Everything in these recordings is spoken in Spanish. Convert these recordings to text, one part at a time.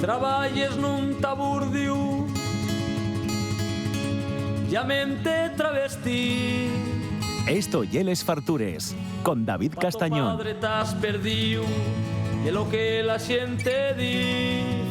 traballes nun taburdio llamente travesti. Esto y Les Fartures, con David Castañón. Padre t'has perdido de lo que la xente di.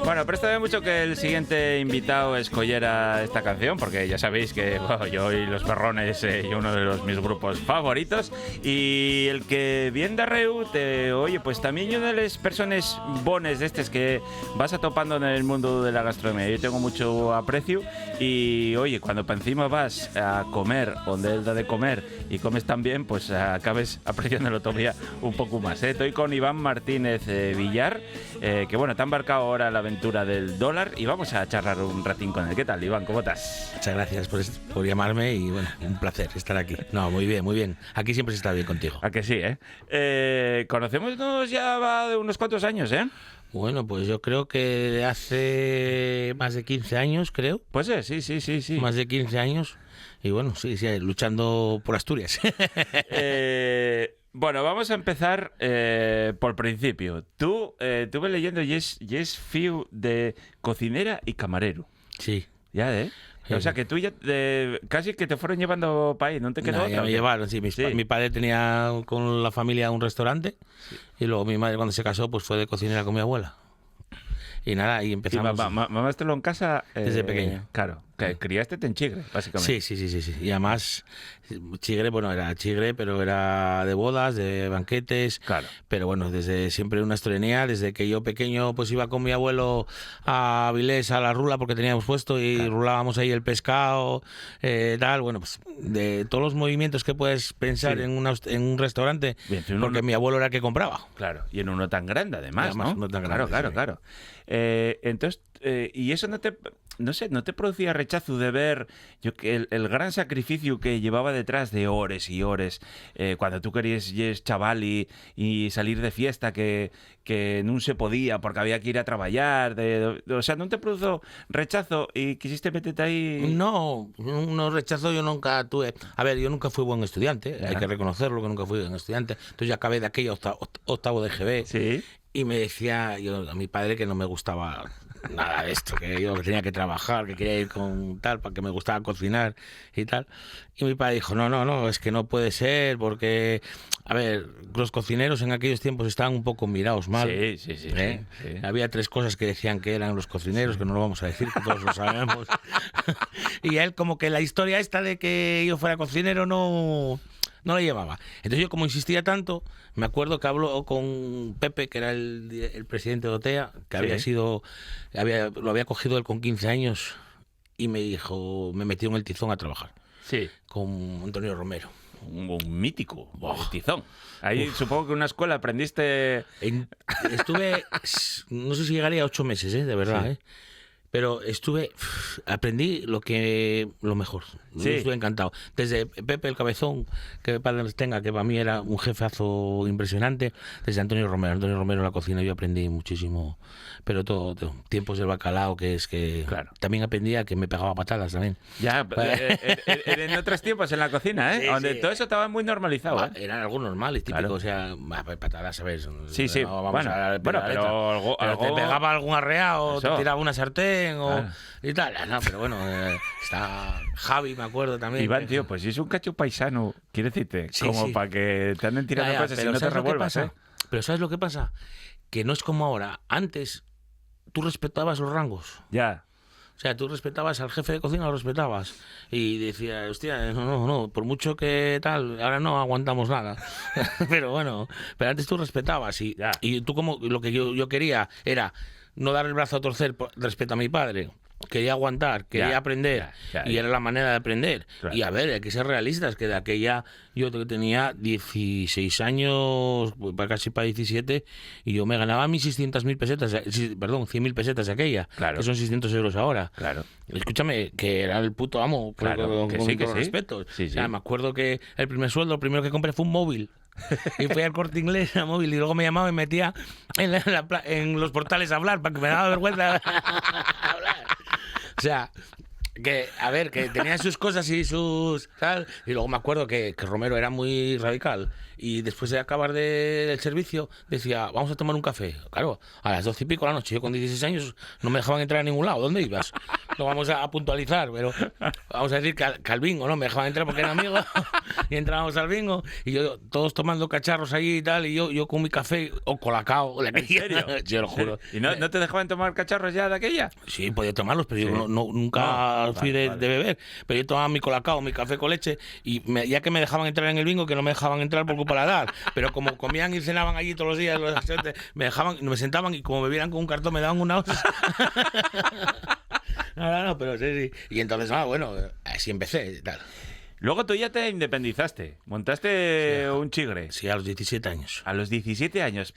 Bueno, préstame mucho que el siguiente invitado escogiera esta canción, porque ya sabéis que bueno, yo y Los Berrones y uno de mis grupos favoritos, y el que viene de Reu oye, pues también una de las personas bones de estos que vas atopando en el mundo de la gastronomía. Yo tengo mucho aprecio y oye, cuando para encima vas a comer donde él da de comer y comes tan bien, pues acabes apreciándolo todavía un poco más. Estoy con Iván Martínez Villar, que bueno, te ha embarcado ahora la aventura del dólar y vamos a charlar un ratín con él. ¿Qué tal, Iván? ¿Cómo estás? Muchas gracias por llamarme y bueno, un placer estar aquí. No, muy bien, muy bien. Aquí siempre se está bien contigo. ¿A que sí, conocémonos ya va de unos cuantos años, ¿eh? Bueno, pues yo creo que hace más de 15 años, creo. Pues sí. Más de 15 años. Y bueno, sí, luchando por Asturias. Bueno, vamos a empezar por el principio. Tú estuve leyendo y es fiu de cocinera y camarero. Sí. Ya, ¿eh? O sea, que tú ya casi que te fueron llevando para ahí, ¿no te quedó otra? Ya me llevaron, sí. Mi padre tenía con la familia un restaurante, sí. Y luego mi madre cuando se casó pues fue de cocinera con mi abuela. Y nada, y empezamos... ¿Y mamaste en casa? Desde pequeño. Claro, que criaste en Chigre, básicamente. Sí. Y además, Chigre, bueno, era Chigre, pero era de bodas, de banquetes. Claro. Pero bueno, desde siempre una historia, desde que yo pequeño pues iba con mi abuelo a Avilés, a la rula, porque teníamos puesto y claro, rulábamos ahí el pescado, tal. Bueno, pues de todos los movimientos que puedes pensar, sí, en un restaurante, bien, porque mi abuelo era el que compraba. Claro, y en uno tan grande además, ¿no? No tan grande, claro. Entonces, y eso no te producía rechazo de ver que el gran sacrificio que llevaba detrás de horas y horas, cuando tú querías chaval y salir de fiesta que no se podía porque había que ir a trabajar, o sea, ¿no te produjo rechazo y quisiste meterte ahí? No rechazo yo nunca tuve. A ver, yo nunca fui buen estudiante, hay que reconocerlo que nunca fui buen estudiante. Entonces yo acabé de aquello octavo de GB. Sí. Y me decía a mi padre que no me gustaba nada de esto, que yo tenía que trabajar, que quería ir con tal, para que me gustaba cocinar y tal. Y mi padre dijo, no, es que no puede ser, porque, a ver, los cocineros en aquellos tiempos estaban un poco mirados mal. Sí. Había 3 cosas que decían que eran los cocineros, que no lo vamos a decir, que todos lo sabemos. Y él como que la historia esta de que yo fuera cocinero no la llevaba. Entonces yo, como insistía tanto, me acuerdo que habló con Pepe, que era el presidente de OTEA, que lo había cogido él con 15 años, y me dijo, me metió en el Tizón a trabajar. Sí. Con Antonio Romero. Un mítico Tizón. Ahí supongo que en una escuela aprendiste... Estuve, no sé si llegaría a 8 meses, de verdad, sí. Pero aprendí lo mejor. Sí. Estuve encantado. Desde Pepe el Cabezón, que padre tenga, que para mí era un jefazo impresionante, desde Antonio Romero en la cocina yo aprendí muchísimo. Pero todo tiempos del bacalao, que es que claro, también aprendía que me pegaba patadas también. Ya, en otros tiempos en la cocina, sí, donde sí, todo eso estaba muy normalizado. Eran algo normal y típico, claro. O sea, patadas, ¿sabes? Sí. No, vamos a pero algo... te pegaba algún arreado, te tiraba una sartén y tal. No, pero bueno, está Javi, me acuerdo también. Iván, tío, pues si es un cacho paisano, quiere decirte, como para que te anden tirando cosas y no te revuelvas, Pero ¿sabes lo que pasa? Que no es como ahora. Antes tú respetabas los rangos. Ya. O sea, tú respetabas al jefe de cocina, lo respetabas. Y decías, hostia, no, por mucho que tal, ahora no aguantamos nada. Pero bueno, pero antes tú respetabas. Y tú, como lo que yo quería era no dar el brazo a torcer respeto a mi padre. quería aguantar, quería Ya, aprender, ya, y ya. era la manera de aprender. Claro. Y a ver, hay que ser realistas, que de aquella yo tenía 16 años, casi para 17, y yo me ganaba mis 600.000 pesetas, perdón, 100.000 pesetas de aquella, Claro. que son 600 euros ahora. Claro. Escúchame, que era el puto amo, Claro, que con sí, que todos sí. los respetos. Sí, O sea, sí. me acuerdo que el primer sueldo, lo primero que compré fue un móvil. Y fui al Corte Inglés a móvil y luego me llamaba y me metía en los portales a hablar para que me daba vergüenza hablar. O sea, que, a ver, que tenía sus cosas y sus tal. Y luego me acuerdo que Romero era muy radical. Y después de acabar del servicio, decía, vamos a tomar un café. Claro, a las 12 y pico de la noche. Yo con 16 años no me dejaban entrar a ningún lado. ¿Dónde ibas? Lo vamos a puntualizar, pero vamos a decir que al bingo, ¿no? Me dejaban entrar porque era amigo. Y entrábamos al bingo. Y yo, todos tomando cacharros allí y tal. Y yo con mi café o colacao. ¿En serio? Yo lo juro. ¿Y no te dejaban tomar cacharros ya de aquella? Sí, podía tomarlos, pero Sí. yo nunca No, fui vale. de beber. Pero yo tomaba mi colacao, mi café con leche, y ya que me dejaban entrar en el bingo, que no me dejaban entrar por culpa de la edad. Pero como comían y cenaban allí todos los días, me sentaban y como me vieran con un cartón me daban una hostia. No, pero sí. Y entonces, bueno, así empecé y tal. Luego tú ya te independizaste. Montaste un chigre. Sí, a los 17 años. A los 17 años.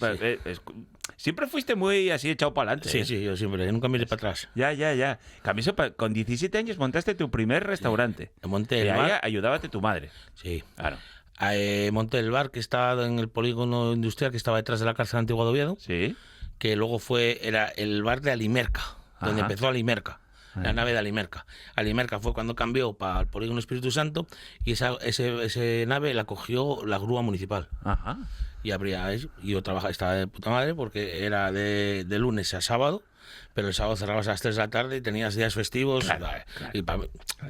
Siempre fuiste muy así echado para adelante. Sí, yo siempre, yo nunca miré para atrás. Ya. Camiso, con 17 años montaste tu primer restaurante. Monté Y el ahí bar. ayudábate tu madre. Sí. Claro. Monté el bar que estaba en el polígono industrial que estaba detrás de la cárcel Antigua de Oviedo, Sí. que luego era el bar de Alimerca, donde Ajá. empezó Alimerca. La nave de Alimerca. Alimerca fue cuando cambió para el polígono Espíritu Santo y ese nave la cogió la grúa municipal. Ajá. Y abría eso. Y yo estaba de puta madre porque era de lunes a sábado, pero el sábado cerrabas a las 3 de la tarde y tenías días festivos. Claro. Y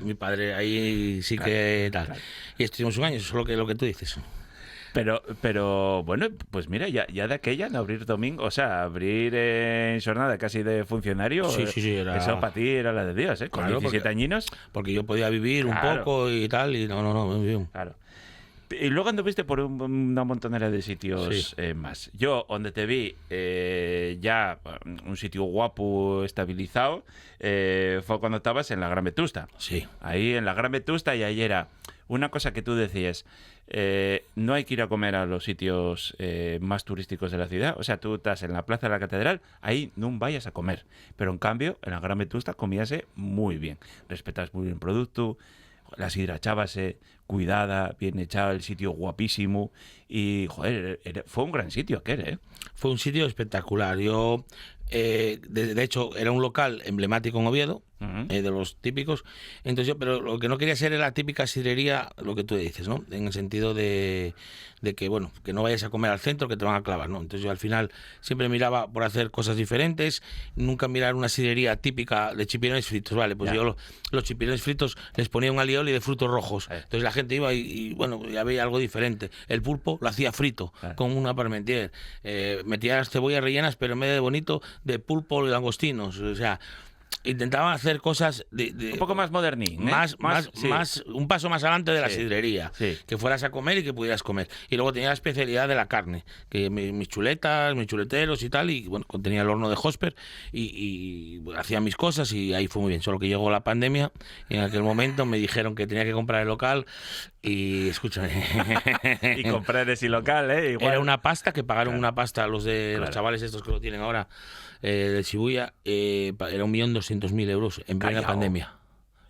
mi padre ahí sí que tal. Y estuvimos un año, eso es lo que tú dices. Pero bueno, pues mira, ya de aquella, no abrir domingo, o sea, abrir en jornada casi de funcionario, Sí, era... eso para ti era la de Dios, ¿eh? Con Claro, 17 añinos. Porque yo podía vivir Claro. un poco y tal, y no, bien. Claro. Y luego anduviste por una montonera de sitios Sí. más. Yo, donde te vi ya un sitio guapo, estabilizado, fue cuando estabas en la Gran Vetusta. Sí. Ahí en la Gran Vetusta, y ahí era una cosa que tú decías, no hay que ir a comer a los sitios más turísticos de la ciudad. O sea, tú estás en la Plaza de la Catedral, ahí no vayas a comer. Pero en cambio, en la Gran Vetusta comíase muy bien. Respetas muy bien el producto, la sidra echábase cuidada, bien echada, el sitio guapísimo. Y, joder, fue un gran sitio aquel, ¿eh? Fue un sitio espectacular. Yo, de hecho, era un local emblemático en Oviedo, Ujú. de los típicos. Entonces pero lo que no quería ser era la típica sidrería, lo que tú dices, ¿no? En el sentido de que, bueno, que no vayas a comer al centro, que te van a clavar, ¿no? Entonces yo al final siempre miraba por hacer cosas diferentes, nunca mirar una sidrería típica de chipirones fritos, ¿vale? Pues Ya. yo los chipirones fritos les ponía un alioli de frutos rojos. Entonces la gente iba bueno, ya veía algo diferente. El pulpo lo hacía frito, con una parmentier. Metía las cebollas rellenas, pero en vez de bonito, de pulpo y langostinos. O sea, intentaba hacer cosas Un poco más modernín, ¿eh? más un paso más adelante de la Sí. sidrería, Sí. que fueras a comer y que pudieras comer. Y luego tenía la especialidad de la carne, que mis chuletas, mis chuleteros y tal, y bueno, tenía el horno de Hosper y hacía mis cosas y ahí fue muy bien. Solo que llegó la pandemia y en aquel momento me dijeron que tenía que comprar el local y escúchame. Y comprar ese local, ¿eh? Igual. Era una pasta que pagaron una pasta a los Claro. los chavales estos que lo tienen ahora de Shibuya, era 1.200.000 euros en plena Callao. pandemia.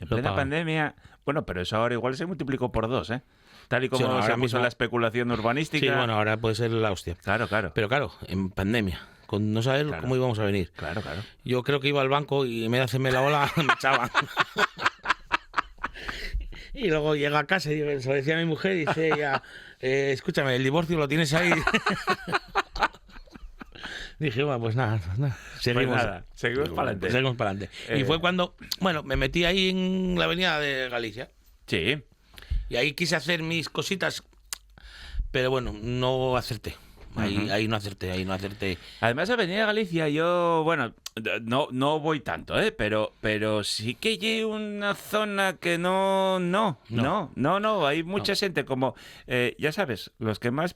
En Lo plena pagaron. pandemia. Bueno, pero eso ahora igual se multiplicó por 2, ¿eh? Tal y como Sí, bueno, se ahora puso mismo- la especulación urbanística. Sí, bueno, ahora puede ser la hostia. Claro. Pero claro, en pandemia, con no saber Claro. cómo íbamos a venir. Claro. Yo creo que iba al banco y en vez de hacerme la ola, me echaban. Y luego llego a casa y se lo decía a mi mujer y dice ella, escúchame, el divorcio lo tienes ahí. Dije, bueno, pues nada. Seguimos para adelante. Seguimos para adelante. Y fue cuando, bueno, me metí ahí en la avenida de Galicia. Sí. Y ahí quise hacer mis cositas, pero bueno, no acerté. Ahí no acerté. Además, Avenida Galicia, yo, bueno, no voy tanto, pero sí que hay una zona que no, hay mucha gente como, ya sabes, los que más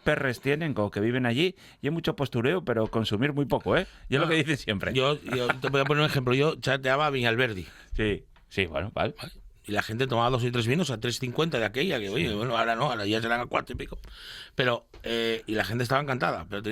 perres tienen, como que viven allí, y hay mucho postureo, pero consumir muy poco, yo lo que dicen siempre. Yo te voy a poner un ejemplo, yo chateaba a Viñalberdi. Sí, bueno, vale. Y la gente tomaba 2 y 3 vinos a 3,50 de aquella, que oye, bueno, ahora no, ahora ya serán a 4 y pico. Pero, y la gente estaba encantada, pero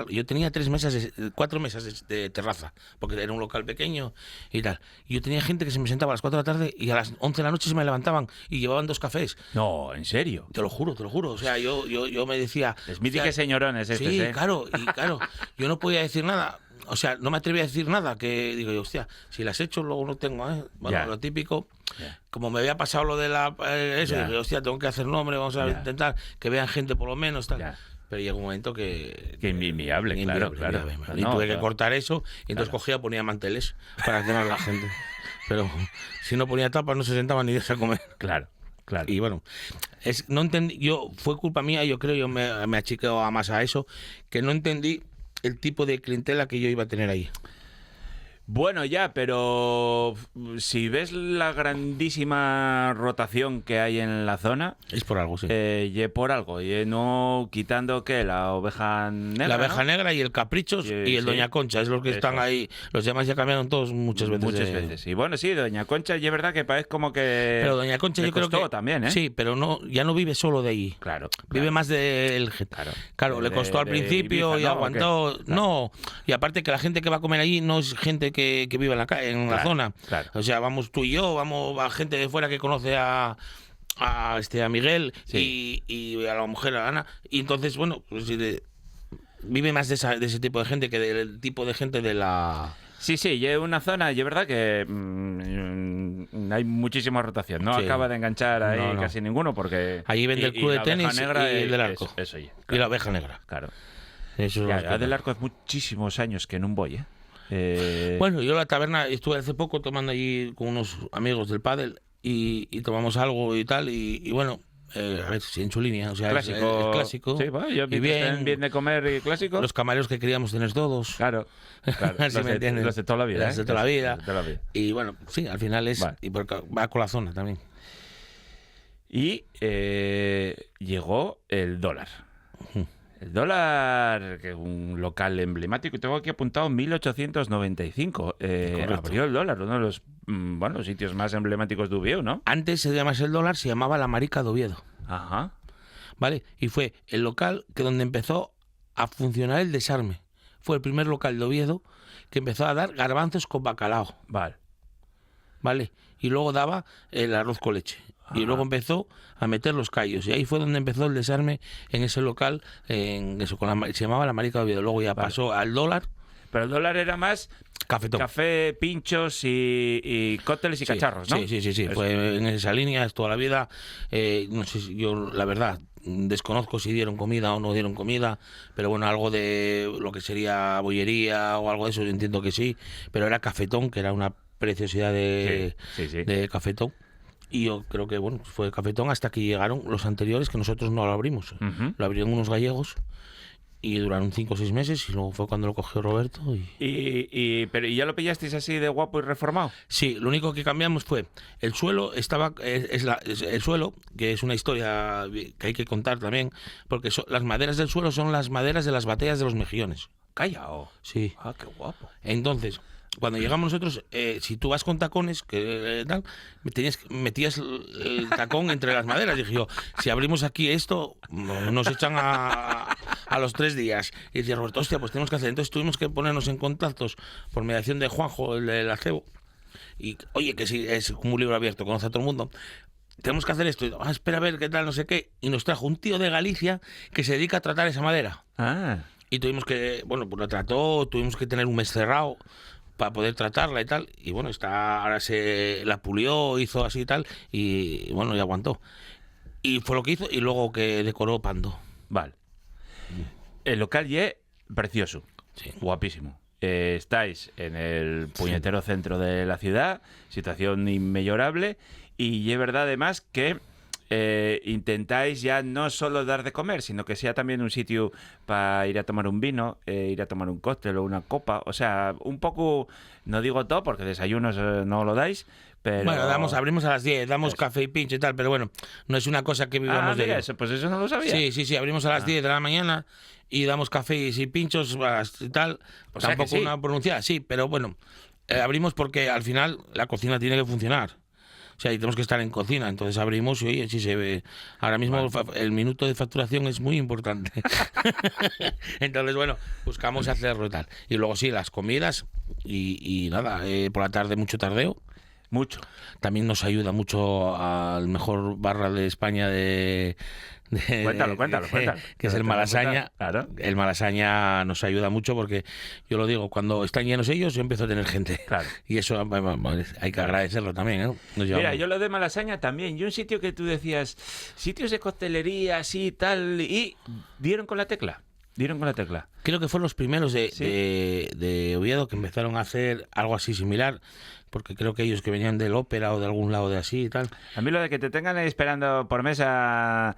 yo tenía 4 mesas de terraza, porque era un local pequeño y tal. Y yo tenía gente que se me sentaba a las 4 de la tarde y a las 11 de la noche se me levantaban y llevaban 2 cafés. No, ¿en serio? Te lo juro. O sea, yo me decía... Es míticos señorones estos, sí, claro, yo no podía decir nada. O sea, no me atreví a decir nada, que digo yo, hostia, si las he hecho luego no tengo, Bueno, lo típico, como me había pasado lo de eso, dije, hostia, tengo que hacer nombre, vamos a intentar que vean gente por lo menos, tal. Pero llega un momento que inviable, claro. Y tuve que cortar eso, y entonces ponía manteles para que no la gente. Pero si no ponía tapas no se sentaban ni a comer. Claro. Y bueno, no entendí, fue culpa mía, yo creo, yo me achiqueo más a eso, que no entendí el tipo de clientela que yo iba a tener ahí. Bueno, ya, pero si ves la grandísima rotación que hay en la zona... Es por algo, sí. Y por algo, y no quitando que la oveja negra. La oveja negra y el Caprichos y el Doña Concha, es los que están ahí. Los demás ya cambiaron todos muchas veces. Muchas veces. Y bueno, sí, Doña Concha, y es verdad que parece como que... Pero Doña Concha yo creo que... también, Sí, pero ya no vive solo de ahí. Claro. Vive más del... Claro, le costó al principio y aguantó. No, y aparte que la gente que va a comer allí no es gente que vive en la zona. Claro. O sea, vamos tú y yo, vamos a gente de fuera que conoce a Miguel y a la mujer, a Ana. Y entonces, bueno, pues vive más de ese tipo de gente que del tipo de gente de la... Sí, y es una zona, y es verdad que hay muchísima rotación. No acaba de enganchar ahí casi ninguno porque... Allí vende el club de tenis y el del arco. Eso, claro. Y la oveja negra. Claro. Eso es del arco, hace muchísimos años que no voy, Bueno, yo en la taberna estuve hace poco tomando allí con unos amigos del pádel y tomamos algo y tal y bueno, a ver, si en su línea, o sea, clásico. Es clásico. Sí, bueno, yo y bien de comer y clásico. Los camareros que queríamos tener todos. Claro. Los de toda la vida. Los de toda la vida. Y bueno, sí, al final es... Vale. Y porque va con la zona también. Y llegó el dólar. El dólar, que es un local emblemático, y tengo aquí apuntado 1895. Abrió el dólar, uno de los sitios más emblemáticos de Oviedo, ¿no? Antes de llamarse el dólar, se llamaba La Marica de Oviedo. Ajá. ¿Vale? Y fue el local donde empezó a funcionar el desarme. Fue el primer local de Oviedo que empezó a dar garbanzos con bacalao. ¿Vale? Y luego daba el arroz con leche. Y luego empezó a meter los callos. Y ahí fue donde empezó el desarme en ese local, se llamaba La Marica de Oviedo. Luego ya pasó al dólar. Pero el dólar era más café, pinchos y cócteles y cacharros, ¿no? Sí. Fue en esa línea toda la vida. No sé si yo, la verdad, desconozco si dieron comida o no dieron comida, pero bueno, algo de lo que sería bollería o algo de eso, yo entiendo que sí. Pero era cafetón, que era una preciosidad de cafetón. Y yo creo que, bueno, fue cafetón hasta que llegaron los anteriores, que nosotros no lo abrimos. Lo abrieron unos gallegos y duraron 5 o 6 meses y luego fue cuando lo cogió Roberto. Pero ¿y ya lo pillasteis así de guapo y reformado? Sí, lo único que cambiamos fue el suelo, el suelo, que es una historia que hay que contar también, porque las maderas del suelo son las maderas de las bateas de los mejillones. Callao. Sí. Ah, qué guapo. Entonces, cuando llegamos nosotros, si tú vas con tacones, tal, metías el tacón entre las maderas. Dije yo, si abrimos aquí esto, nos echan a los 3 días. Y decía Roberto, hostia, pues tenemos que hacer. Entonces tuvimos que ponernos en contactos por mediación de Juanjo, el del acebo. Y, oye, que si es como un libro abierto, conoce a todo el mundo. Tenemos que hacer esto. Y, espera a ver qué tal, no sé qué. Y nos trajo un tío de Galicia que se dedica a tratar esa madera. Y tuvimos que, bueno, pues lo trató, tuvimos que tener un mes cerrado para poder tratarla y tal, y bueno, ahora se la pulió, hizo así y tal, y bueno, y aguantó. Y fue lo que hizo, y luego que decoró Pando. Vale. El local es precioso, guapísimo. Estáis en el puñetero centro de la ciudad, situación inmejorable, y es verdad además que intentáis ya no solo dar de comer, sino que sea también un sitio para ir a tomar un vino, ir a tomar un cóctel o una copa. O sea, un poco, no digo todo porque desayunos no lo dais, pero... Bueno, abrimos a las 10, damos café y pincho y tal, pero bueno, no es una cosa que vivamos de ello. Eso, pues eso no lo sabía. Sí, abrimos a las 10 de la mañana y damos café y pinchos y tal. O sea Tampoco que sí. una pronunciada, sí, pero bueno, abrimos porque al final la cocina tiene que funcionar. O sea, y tenemos que estar en cocina, entonces abrimos y oye, sí se ve. Ahora mismo el minuto de facturación es muy importante. Entonces, bueno, buscamos hacerlo y tal. Y luego sí, las comidas y nada, por la tarde mucho tardeo. Mucho. También nos ayuda mucho al mejor barra de España Cuéntalo. que es el Malasaña. Claro. El Malasaña nos ayuda mucho porque, yo lo digo, cuando están llenos ellos, yo empiezo a tener gente. Claro. Y eso hay que agradecerlo también, ¿no? Mira, yo lo de Malasaña también. Y un sitio que tú decías, sitios de coctelería, así y tal, y dieron con la tecla. Creo que fueron los primeros de Oviedo que empezaron a hacer algo así similar, porque creo que ellos que venían del ópera o de algún lado de así y tal. A mí lo de que te tengan ahí esperando por mesa...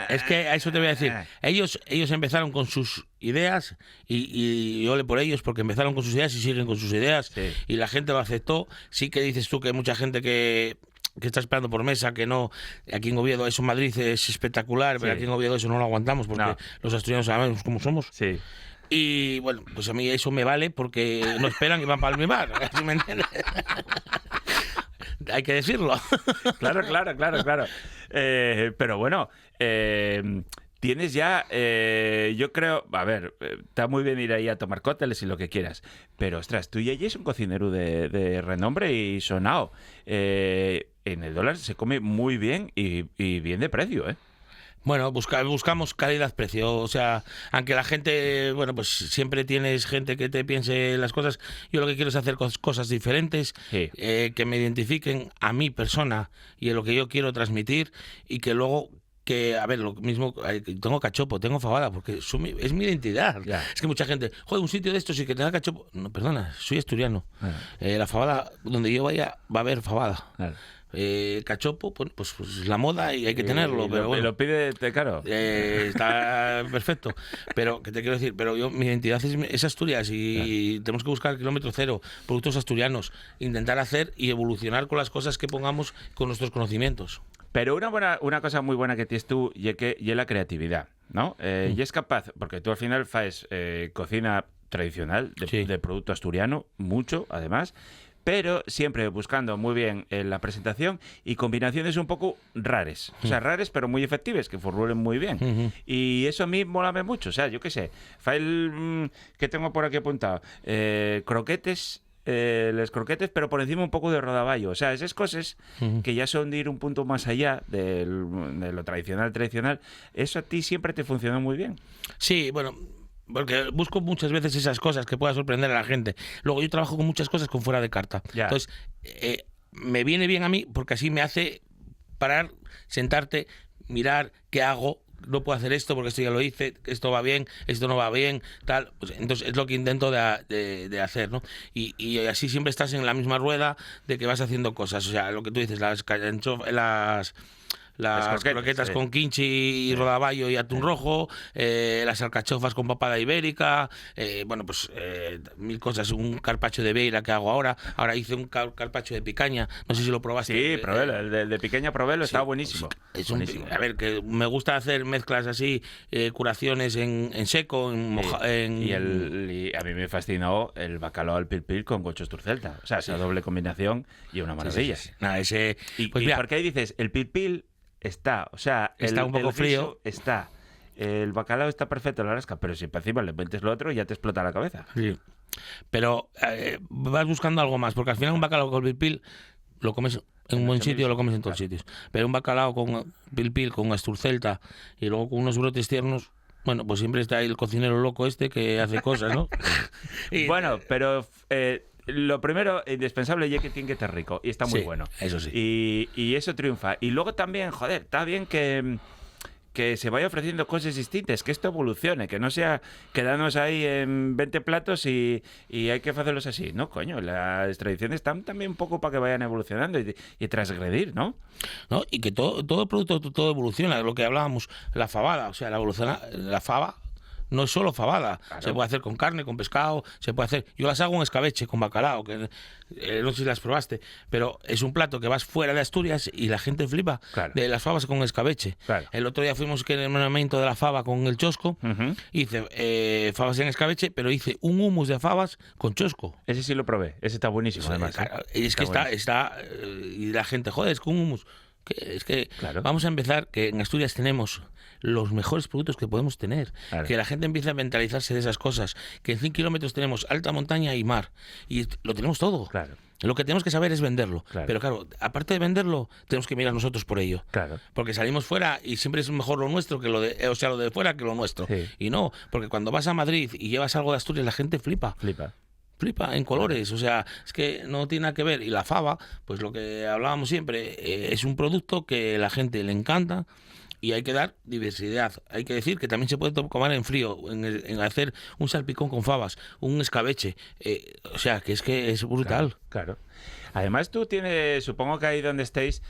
Es que a eso te voy a decir. Ellos empezaron con sus ideas y ole por ellos porque empezaron con sus ideas y siguen con sus ideas y la gente lo aceptó. Sí que dices tú que hay mucha gente que está esperando por mesa, que no. Aquí en Oviedo, eso en Madrid es espectacular, pero aquí en Oviedo eso no lo aguantamos porque los asturianos sabemos cómo somos. Sí. Y bueno, pues a mí eso me vale porque no esperan y van para el mimar. ¿Sí me entiendes? Hay que decirlo. Claro. Pero bueno, tienes ya, yo creo, a ver, está muy bien ir ahí a tomar cócteles y lo que quieras, pero ostras, tú ya es un cocinero de renombre y sonado. En el dólar se come muy bien y bien de precio, ¿eh? Bueno, buscamos calidad-precio, o sea, aunque la gente, bueno, pues siempre tienes gente que te piense las cosas, yo lo que quiero es hacer cosas diferentes, que me identifiquen a mi persona y en lo que yo quiero transmitir y que luego... Que, a ver, lo mismo, tengo cachopo, tengo fabada, porque es mi identidad. Ya. Es que mucha gente, joder, un sitio de estos y que tenga cachopo. No, perdona, soy asturiano. La fabada, donde yo vaya, va a haber fabada. Claro. Cachopo, pues la moda y hay que tenerlo, pero bueno. Lo pide caro. Está perfecto. Pero, ¿qué te quiero decir? Pero mi identidad es Asturias y tenemos que buscar kilómetro cero, productos asturianos, intentar hacer y evolucionar con las cosas que pongamos con nuestros conocimientos. Pero una cosa muy buena que tienes tú y es la creatividad, ¿no? Y es capaz, porque tú al final faes cocina tradicional de producto asturiano, mucho además, pero siempre buscando muy bien la presentación y combinaciones un poco rares. O sea, rares pero muy efectivas, que formulen muy bien. Y eso a mí molame mucho. O sea, yo qué sé, fael que tengo por aquí apuntado, croquetes... les croquetes, pero por encima un poco de rodaballo. O sea, esas cosas que ya son de ir un punto más allá de lo tradicional. Eso a ti siempre te funcionó muy bien. Sí, bueno, porque busco muchas veces esas cosas que pueda sorprender a la gente. Luego yo trabajo con muchas cosas con fuera de carta. Ya. Entonces, me viene bien a mí porque así me hace parar, sentarte, mirar qué hago. No puedo hacer esto porque esto ya lo hice, esto va bien, esto no va bien, tal. Pues entonces es lo que intento de hacer, ¿no? Y así siempre estás en la misma rueda de que vas haciendo cosas. O sea, lo que tú dices, las croquetas con quinchi y rodaballo y atún rojo, las alcachofas con papada ibérica, bueno, pues mil cosas, un carpaccio de beira que hago ahora hice un carpaccio de picaña, no sé si lo probaste. Sí, probélo, el de picaña probélo, está buenísimo. Es buenísimo. A ver, que me gusta hacer mezclas así, curaciones en seco, y a mí me fascinó el bacalao al pil con gochos turcelta, o sea, esa doble combinación y una maravilla. Sí. Nada, ese... Y mira, porque ahí dices, el pil está, o sea, está un poco frío. Está, el bacalao está perfecto en la rasca, pero si encima le metes lo otro ya te explota la cabeza. Sí. Pero vas buscando algo más, porque al final un bacalao con pil lo comes en un buen sitio, lo comes en todos sitios. Pero un bacalao con pil, con asturcelta y luego con unos brotes tiernos, bueno, pues siempre está ahí el cocinero loco que hace cosas, ¿no? Bueno, pero... lo primero, indispensable, es que tiene que estar rico y está muy bueno. Eso sí. Y eso triunfa. Y luego también, joder, está bien que que se vaya ofreciendo cosas distintas, que esto evolucione, que no sea quedarnos ahí en 20 platos y hay que hacerlos así. No, coño, las tradiciones están también un poco para que vayan evolucionando y transgredir, ¿no? ¿No? Y que todo el producto, todo evoluciona. Lo que hablábamos, la fabada, o sea, la fava no es solo fabada. Claro. Se puede hacer con carne, con pescado, se puede hacer... Yo las hago en escabeche, con bacalao, que no sé si las probaste, pero es un plato que vas fuera de Asturias y la gente flipa Claro. de las fabas con escabeche. Claro. El otro día fuimos que en el monumento de la fava con el chosco, Ujú. hice fabas en escabeche, pero hice un hummus de fabas con chosco. Ese sí lo probé, ese está buenísimo, además. Claro, y es que buenísimo. y la gente, joder, es con hummus. Es que Claro. vamos a empezar, que en Asturias tenemos los mejores productos que podemos tener. Claro. Que la gente empiece a mentalizarse de esas cosas. Que en 100 kilómetros tenemos alta montaña y mar. Y lo tenemos todo. Claro, Lo que tenemos que saber es venderlo. Claro. Pero claro, aparte de venderlo, tenemos que mirar nosotros por ello. claro. Porque salimos fuera y siempre es mejor lo nuestro que lo de fuera que lo nuestro. Sí. Y no, porque cuando vas a Madrid y llevas algo de Asturias, la gente flipa. Flipa en colores, o sea, es que no tiene nada que ver. Y la fava, pues lo que hablábamos siempre, es un producto que la gente le encanta y hay que dar diversidad. Hay que decir que también se puede comer en frío, en hacer un salpicón con fabas, un escabeche. O sea, que es brutal. Claro. Además, tú tienes, supongo que ahí donde estéis,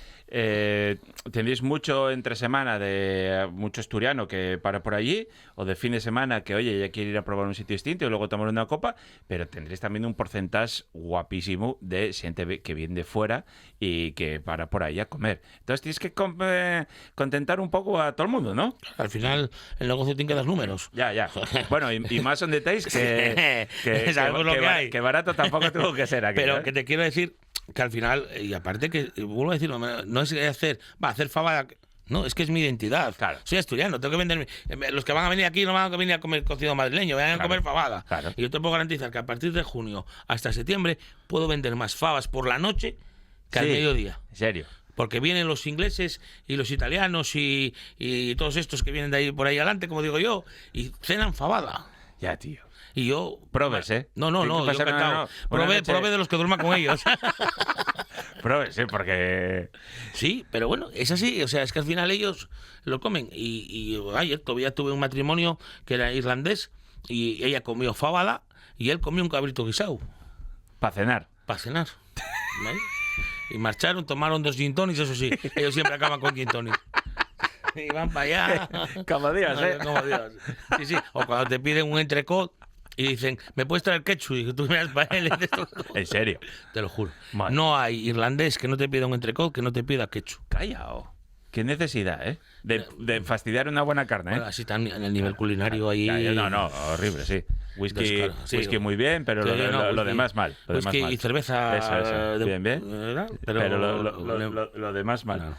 tendréis mucho entre semana de mucho asturiano que para por allí, o de fin de semana que, oye, ya quiere ir a probar un sitio distinto y luego tomar una copa, pero tendréis también un porcentaje guapísimo de gente que viene de fuera y que para por ahí a comer. Entonces tienes que contentar un poco a todo el mundo, ¿no? Al final, el negocio tiene que dar números. Ya. Bueno, y más donde estáis que Sabemos lo que hay. que barato tampoco tuvo que ser aquí. Pero ¿eh? que te quiero decir que al final, y aparte que, vuelvo a decirlo, no es hacer fabada. No, es que es mi identidad. Claro. Soy asturiano, tengo que venderme. Los que van a venir aquí no van a venir a comer cocido madrileño, van a Claro. comer fabada. Claro. Y yo te puedo garantizar que a partir de junio hasta septiembre puedo vender más fabas por la noche que al Sí, mediodía. En serio. Porque vienen los ingleses y los italianos y todos estos que vienen de ahí por ahí adelante, como digo yo, y cenan fabada. Ya, tío. Y yo... Probes, ¿eh? No, Tiene que yo pasar encantado. una noche- Probé de los que duerman con ellos. Probes, ¿eh? Porque... Sí, pero bueno, es así, o sea, es que al final ellos lo comen. Y ayer todavía tuve un matrimonio que era irlandés y ella comió fábala y él comió un cabrito guisado Para cenar. para cenar. ¿Vale? Y marcharon, tomaron 2 gin tonics, eso sí, ellos siempre acaban con gin tonics. Y van para allá. Como Dios, ¿eh? Como Dios. Sí, sí. O cuando te piden un entrecot y dicen, ¿me puedes traer ketchup? Y tú miras para él y dices, En serio. te lo juro. Madre. No hay irlandés que no te pida un entrecot que no te pida ketchup. Callao. Qué necesidad, ¿eh? De fastidiar una buena carne, ¿eh? Bueno, así tan en el nivel culinario ahí. No, horrible, sí. Whisky, Descaro, sí. whisky muy bien, pero Sí, lo whisky- demás mal. Lo demás whisky mal. y cerveza. Eso. Bien. Pero lo demás mal. Claro.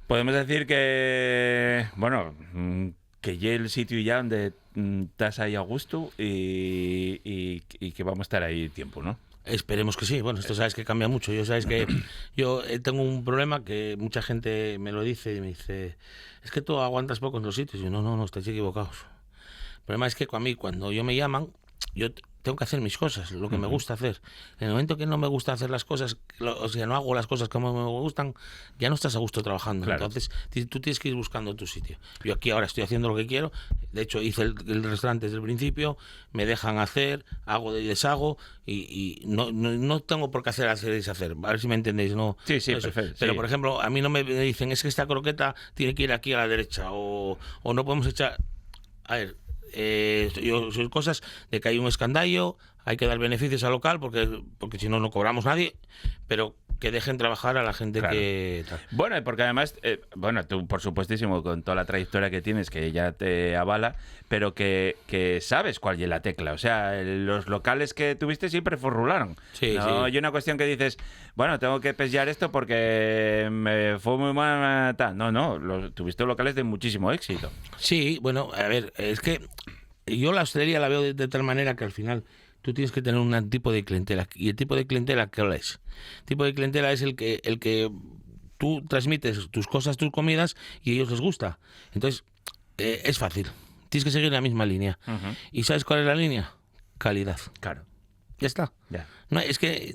Podemos decir que, bueno, que ya el sitio ya donde estás ahí a gusto y que vamos a estar ahí tiempo, ¿no? Esperemos que sí. Bueno, esto sabes que cambia mucho. Yo sabes que yo tengo un problema que mucha gente me lo dice y me dice, es que tú aguantas poco en los sitios. Y yo, no, estáis equivocados. El problema es que a mí, cuando yo me llaman, yo tengo que hacer mis cosas, lo que me gusta hacer. En el momento que no me gusta hacer las cosas, o sea, no hago las cosas como me gustan, ya no estás a gusto trabajando. Claro. Entonces, tú tienes que ir buscando tu sitio. Yo aquí ahora estoy haciendo lo que quiero. De hecho, hice el restaurante desde el principio, me dejan hacer, hago y deshago, y no tengo por qué hacer y deshacer. A ver si me entendéis, ¿no? Sí, Eso. perfecto. Pero, sí. por ejemplo, a mí no me dicen, es que esta croqueta tiene que ir aquí a la derecha, o no podemos echar... A ver... yo soy cosas de que hay un escandallo, hay que dar beneficios al local porque si no, no cobramos nadie, pero que dejen trabajar a la gente Claro. que... Bueno, porque además, bueno, tú por supuestísimo con toda la trayectoria que tienes, que ya te avala, pero que sabes cuál es la tecla. O sea, los locales que tuviste siempre forrularon. Sí, no sí. hay una cuestión que dices, bueno, tengo que pesar esto porque me fue muy mal. Tal. No, tuviste locales de muchísimo éxito. Sí, bueno, a ver, es que yo la hostelería la veo de tal manera que al final tú tienes que tener un tipo de clientela. ¿Y el tipo de clientela qué es? El tipo de clientela es el que tú transmites tus cosas, tus comidas y a ellos les gusta. Entonces, es fácil. Tienes que seguir la misma línea. ¿Y sabes cuál es la línea? Calidad. Claro. Ya está. Ya. No, es que,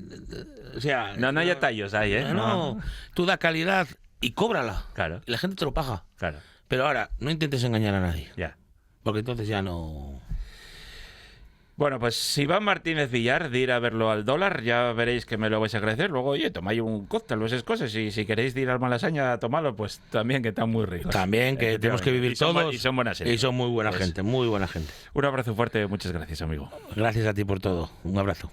o sea... No hay tallos ahí, ¿eh? No, tú da calidad y cóbrala. Claro. Y la gente te lo paga. Claro. Pero ahora, no intentes engañar a nadie, Ya. porque entonces ya no... Bueno, pues Iván Martínez Villar, de ir a verlo al Dólar, ya veréis que me lo vais a agradecer. Luego, oye, tomáis un cóctel o esas cosas. Y si queréis de ir al Malasaña a tomarlo, pues también, que están muy ricos. También, que tenemos que vivir todos. Y son buenas Y son muy buena Pues, gente, muy buena gente. Un abrazo fuerte, muchas gracias, amigo. Gracias a ti por todo. Un abrazo.